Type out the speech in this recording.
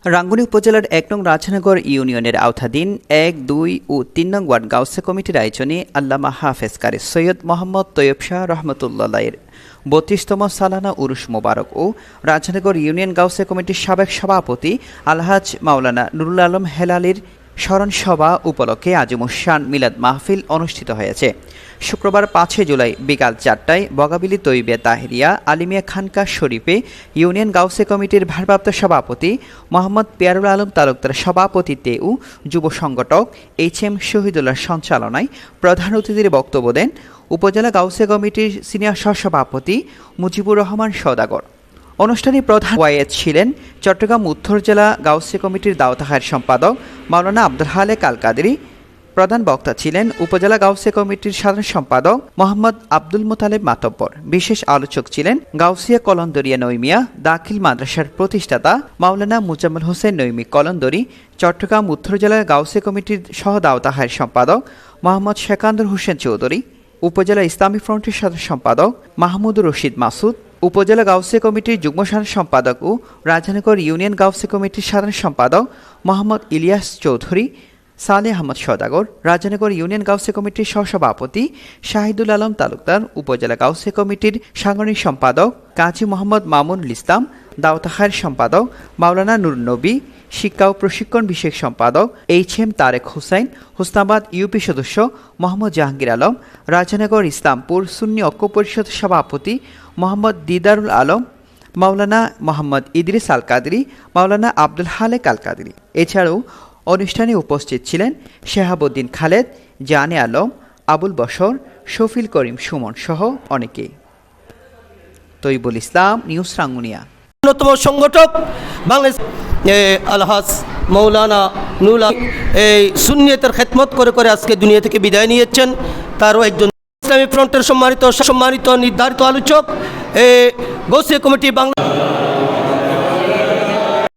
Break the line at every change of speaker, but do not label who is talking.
রাঙ্গুনি উপজেলার ১ নং রাজনগর ইউনিয়নের আওতাধীন ১, ২ ও ৩ নং ওয়ার্ড গাউসে কমিটির আয়োজনে আল্লামা হাফেজ কারি সৈয়দ মোহাম্মদ তৈয়ব শাহ রহমতুল্লাহের ৩২তম সালানা উরুস মোবারক ও রাজনগর ইউনিয়ন গাউসে কমিটির সাবেক সভাপতি আলহাজ মাওলানা নুরুল আলম হেলালির স্মরণসভা উপলক্ষে আজিমুশান মিলাদ মাহফিল অনুষ্ঠিত হয়েছে। শুক্রবার ৫ জুলাই বিকাল ৪টায় বগাবিলি তৈয়বা তাহেরিয়া আলিমিয়া খানকা শরীফে ইউনিয়ন গাউসে কমিটির ভারপ্রাপ্ত সভাপতি মোহাম্মদ পিয়ারুল আলম তালুকদার সভাপতিত্বে ও যুব সংগঠক HM শহীদুল্লাহ সঞ্চালনায় প্রধান অতিথির বক্তব্য দেন উপজেলা গাউসে কমিটির সিনিয়র সহসভাপতি মুজিবুর রহমান সওদাগর। অনুষ্ঠানে প্রধান ওয়ায়েদ ছিলেন চট্টগ্রাম উত্তর জেলা গাউসে কমিটির দাওতাহার সম্পাদক মাওলানা আব্দুল হালেক আল কাদেরী। প্রধান বক্তা ছিলেন উপজেলা গাউসে কমিটির সাধারণ সম্পাদক মোহাম্মদ আব্দুল মোতালেব মাতব্বর। বিশেষ আলোচক ছিলেন গাউসিয়া কলন্দরিয়া নৈমিয়া দাখিল মাদ্রাসার প্রতিষ্ঠাতা মাওলানা মুজাম্মেল হোসেন নৈমি কলন্দরি, চট্টগ্রাম উত্তর জেলা গাউসে কমিটির সহ দাওতাহার সম্পাদক মোহাম্মদ শেকান্দর হোসেন চৌধুরী, উপজেলা ইসলামী ফ্রন্টের সাধারণ সম্পাদক মাহমুদুর রশিদ মাসুদ, উপজেলা গাউসে কমিটির যুগ্ম সাধারণ সম্পাদক ও রাজনগর ইউনিয়ন গাউসে কমিটির সাধারণ সম্পাদক মোহাম্মদ ইলিয়াস চৌধুরী, সালেহ আহমদ সওদাগর, রাজনগর ইউনিয়ন গাউসে কমিটির সহসভাপতি শাহিদুল আলম তালুকদার, উপজেলা গাউসে কমিটির সাংগঠনিক সম্পাদক কাজী মোহাম্মদ মামুনুল ইসলাম, দাওতাহার সম্পাদক মাওলানা নুর নবী, শিক্ষা ও প্রশিক্ষণ বিষয়ক সম্পাদক HM তারেক হুসাইন, হোসনাবাদ ইউপি সদস্য মোহাম্মদ জাহাঙ্গীর আলম, রাজনগর ইসলামপুর সুন্নি ঐক্য পরিষদ সভাপতি মোহাম্মদ দিদারুল আলম, মাওলানা মোহাম্মদ ইদ্রিস আল কাদেরী, মাওলানা আব্দুল হালেক আল কাদেরী। এছাড়াও অনুষ্ঠানে উপস্থিত ছিলেন শেহাবুদ্দিন খালেদ, জানে আলম, আবুল বশর, শফিল করিম সুমন সহ অনেকেই। তৈবুল ইসলাম, নিউজ রাঙ্গুনিয়া।
অন্যতম সংগঠক বাংলাদেশ আলহাজ মৌলানা নুরুল এই সুন্নিয়তের খেদমত করে করে আজকে দুনিয়া থেকে বিদায় নিয়েছেন। তারও একজন ইসলামী ফ্রন্টের সম্মানিত নির্ধারিত আলোচক গাউসিয়া কমিটি বাংলা